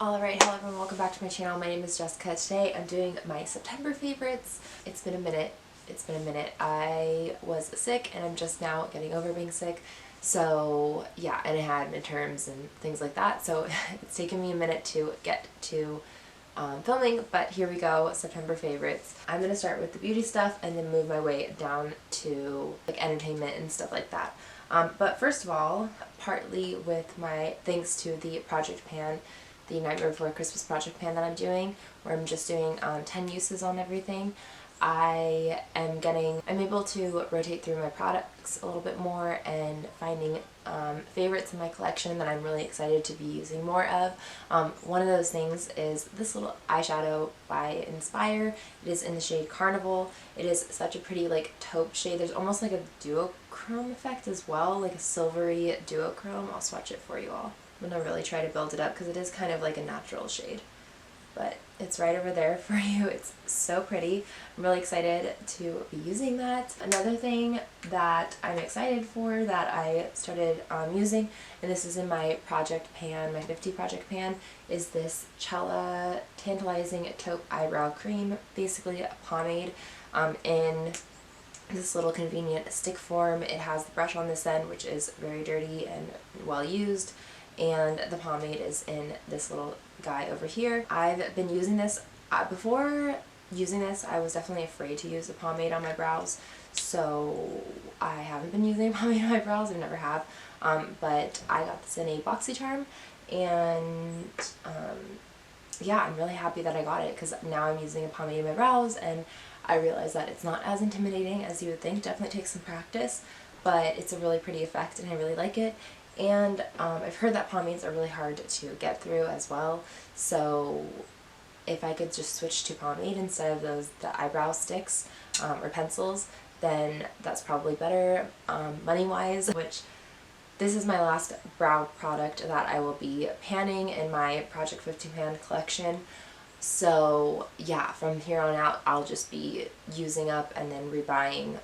Alright, hello everyone, welcome back to my channel. My name is Jessica. Today I'm doing my September favorites. It's been a minute. I was sick and I'm just now getting over being sick. So yeah, and I had midterms and things like that. So it's taken me a minute to get to filming, but here we go, September favorites. I'm going to start with the beauty stuff and then move my way down to like entertainment and stuff like that. But first of all, partly with my thanks to the project pan, the Nightmare Before Christmas project pan that I'm doing, where I'm just doing 10 uses on everything, I'm able to rotate through my products a little bit more and finding favorites in my collection that I'm really excited to be using more of. One of those things is this little eyeshadow by Inspire. It is in the shade Carnival. It is such a pretty like taupe shade. There's almost like a duochrome effect as well, like a silvery duochrome. I'll swatch it for you all. I'm going to really try to build it up because it is kind of like a natural shade. But it's right over there for you. It's so pretty. I'm really excited to be using that. Another thing that I'm excited for that I started using, and this is in my project pan, my 50 project pan, is this Cella Tantalizing Taupe Eyebrow Cream. Basically a pomade in this little convenient stick form. It has the brush on this end, which is very dirty and well used, and the pomade is in this little guy over here. I've been using this, before using this I was definitely afraid to use a pomade on my brows, so I haven't been using a pomade on my brows, I never have, but I got this in a BoxyCharm, and yeah, I'm really happy that I got it because now I'm using a pomade in my brows and I realize that it's not as intimidating as you would think. Definitely takes some practice, but it's a really pretty effect and I really like it. And I've heard that pomades are really hard to get through as well, so if I could just switch to pomade instead of the eyebrow sticks or pencils, then that's probably better money-wise, which this is my last brow product that I will be panning in my Project 50 pan collection. So yeah, from here on out I'll just be using up and then rebuying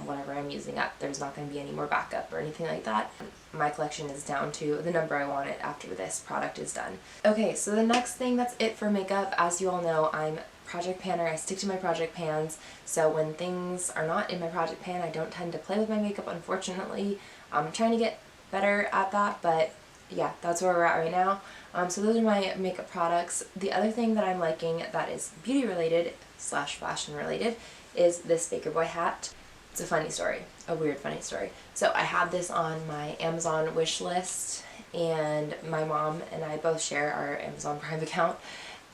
whatever I'm using up. There's not going to be any more backup or anything like that. My collection is down to the number I want it after this product is done. Okay, so the next thing, that's it for makeup. As you all know, I'm project panner. I stick to my project pans, so when things are not in my project pan I don't tend to play with my makeup, unfortunately. I'm trying to get better at that, but yeah, that's where we're at right now. So those are my makeup products. The other thing that I'm liking that is beauty related / fashion related is this Baker Boy hat. It's a funny story, a weird funny story. So I had this on my Amazon wish list, and my mom and I both share our Amazon Prime account,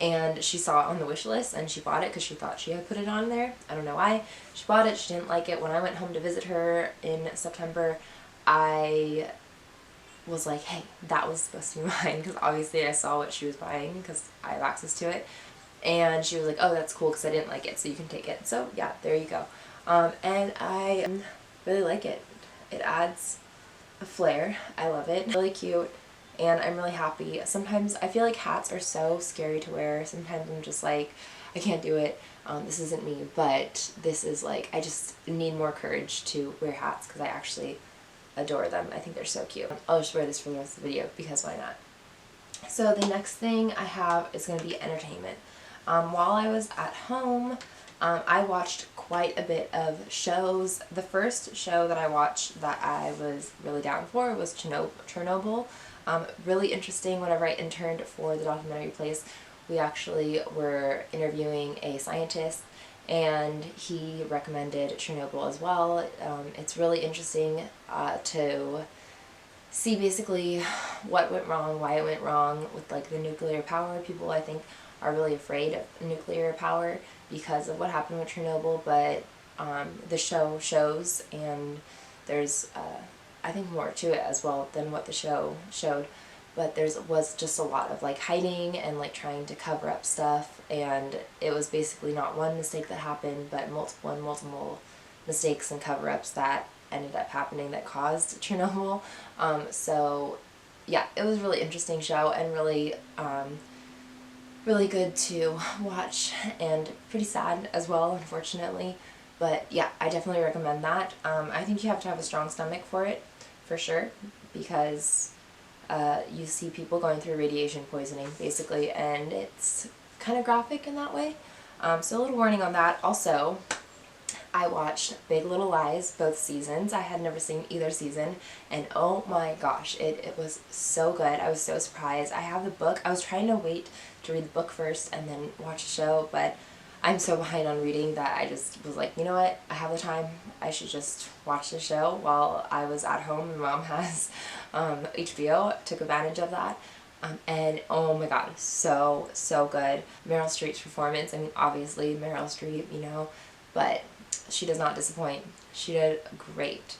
and she saw it on the wish list and she bought it because she thought she had put it on there. I don't know why. She bought it, she didn't like it. When I went home to visit her in September, I was like, hey, that was supposed to be mine, because obviously I saw what she was buying because I have access to it, and she was like, oh, that's cool because I didn't like it, so you can take it. So yeah, there you go. And I really like it. It adds a flair. I love it. Really cute, and I'm really happy. Sometimes I feel like hats are so scary to wear. Sometimes I'm just like, I can't do it. This isn't me, but this is like, I just need more courage to wear hats because I actually adore them. I think they're so cute. I'll just wear this for the rest of the video because why not? So the next thing I have is going to be entertainment. While I was at home, I watched quite a bit of shows. The first show that I watched that I was really down for was Chernobyl. Really interesting. Whenever I interned for the documentary place, we actually were interviewing a scientist, and he recommended Chernobyl as well. It's really interesting to see basically what went wrong, why it went wrong with like the nuclear power. People, I think, are really afraid of nuclear power because of what happened with Chernobyl, but the show shows, and there's I think more to it as well than what the show showed. But was just a lot of like hiding and like trying to cover up stuff, and it was basically not one mistake that happened, but multiple mistakes and cover-ups that ended up happening that caused Chernobyl. So yeah, it was a really interesting show and really really good to watch, and pretty sad as well, unfortunately. But yeah, I definitely recommend that. I think you have to have a strong stomach for it, for sure, because you see people going through radiation poisoning, basically, and it's kind of graphic in that way. So a little warning on that. Also, I watched Big Little Lies, both seasons. I had never seen either season, and oh my gosh, it was so good. I was so surprised. I have the book. I was trying to wait to read the book first and then watch the show, but I'm so behind on reading that I just was like, you know what, I have the time. I should just watch the show while I was at home, and Mom has HBO. Took advantage of that. And oh my god, so good. Meryl Streep's performance, I mean, obviously Meryl Streep, you know, but she does not disappoint. She did great.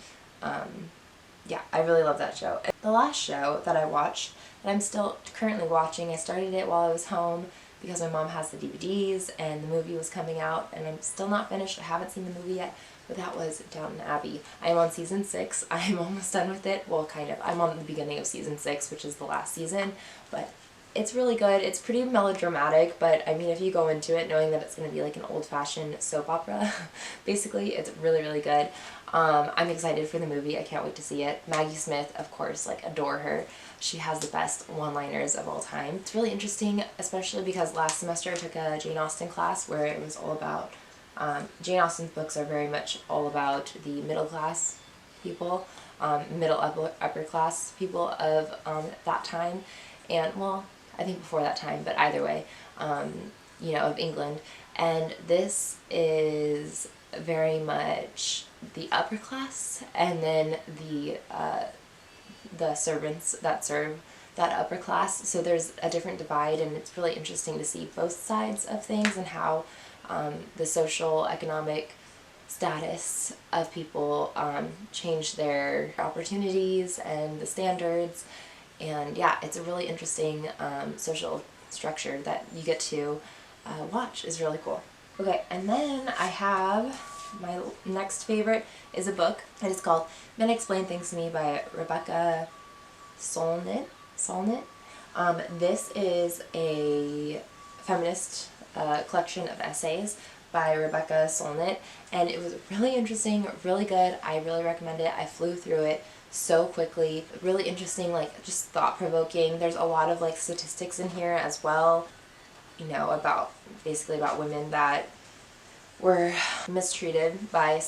Yeah, I really love that show. The last show that I watched, that I'm still currently watching, I started it while I was home because my mom has the DVDs and the movie was coming out, and I'm still not finished. I haven't seen the movie yet, but that was Downton Abbey. I am on season 6. I am almost done with it. Well, kind of. I'm on the beginning of season 6, which is the last season, but it's really good. It's pretty melodramatic, but I mean, if you go into it knowing that it's going to be like an old-fashioned soap opera, basically, it's really, really good. I'm excited for the movie. I can't wait to see it. Maggie Smith, of course, like, adore her. She has the best one-liners of all time. It's really interesting, especially because last semester I took a Jane Austen class where it was all about, Jane Austen's books are very much all about the middle-class people, upper class people of that time, and, well, I think before that time, but either way, you know, of England. And this is very much the upper class, and then the servants that serve that upper class. So there's a different divide, and it's really interesting to see both sides of things and how the social, economic status of people change their opportunities and the standards. And yeah, it's a really interesting social structure that you get to watch. Is really cool. Okay, and then I have my next favorite is a book, and it's called Men Explain Things to Me by Rebecca Solnit. This is a feminist collection of essays by Rebecca Solnit, and it was really interesting, really good. I really recommend it. I flew through it so quickly. Really interesting, like, just thought-provoking. There's a lot of like statistics in here as well, you know, about basically about women that were mistreated by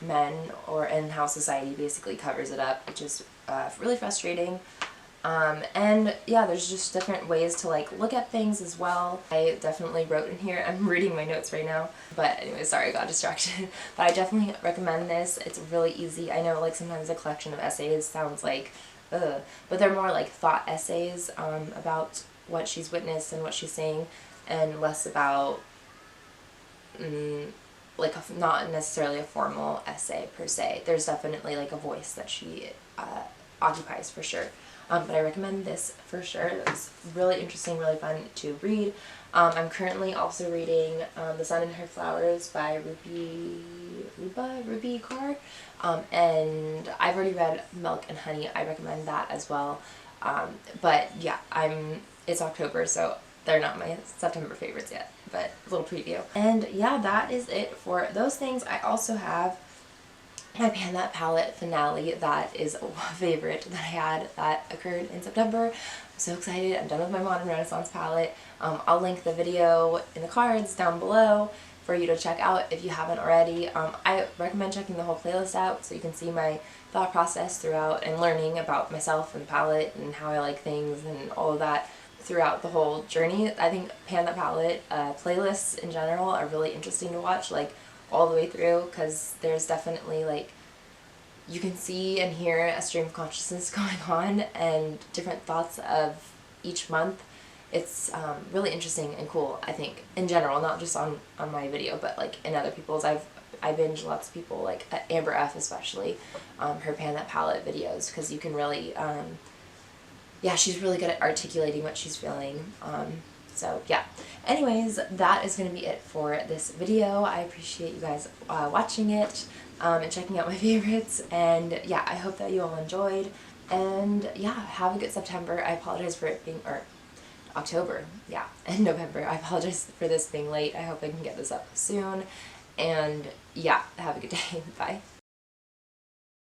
men, or and how society basically covers it up, which is really frustrating. And yeah, there's just different ways to like look at things as well. I definitely wrote in here, I'm reading my notes right now, but anyway, sorry, I got distracted. But I definitely recommend this. It's really easy. I know like sometimes a collection of essays sounds like ugh, but they're more like thought essays about what she's witnessed and what she's saying, and less about like not necessarily a formal essay per se. There's definitely like a voice that she occupies for sure. But I recommend this for sure. It's really interesting, really fun to read. I'm currently also reading The Sun and Her Flowers by Ruby Carr. And I've already read Milk and Honey. I recommend that as well. But yeah, it's October, so they're not my September favorites yet, but a little preview. And yeah, that is it for those things. I also have my Pan That Palette finale. That is a favorite that I had that occurred in September. I'm so excited. I'm done with my Modern Renaissance palette. I'll link the video in the cards down below for you to check out if you haven't already. I recommend checking the whole playlist out so you can see my thought process throughout and learning about myself and the palette and how I like things and all of that throughout the whole journey. I think Pan That Palette playlists in general are really interesting to watch, like all the way through, because there's definitely like, you can see and hear a stream of consciousness going on and different thoughts of each month. It's really interesting and cool, I think, in general, not just on my video, but like in other people's. I binge lots of people, like Amber F especially, her Pan That Palette videos, because you can really, yeah, she's really good at articulating what she's feeling. So yeah, anyways, that is going to be it for this video. I appreciate you guys watching it and checking out my favorites, and yeah, I hope that you all enjoyed, and yeah, have a good September. I apologize for it being, or October, yeah, and November. I apologize for this being late. I hope I can get this up soon, and yeah, have a good day. Bye.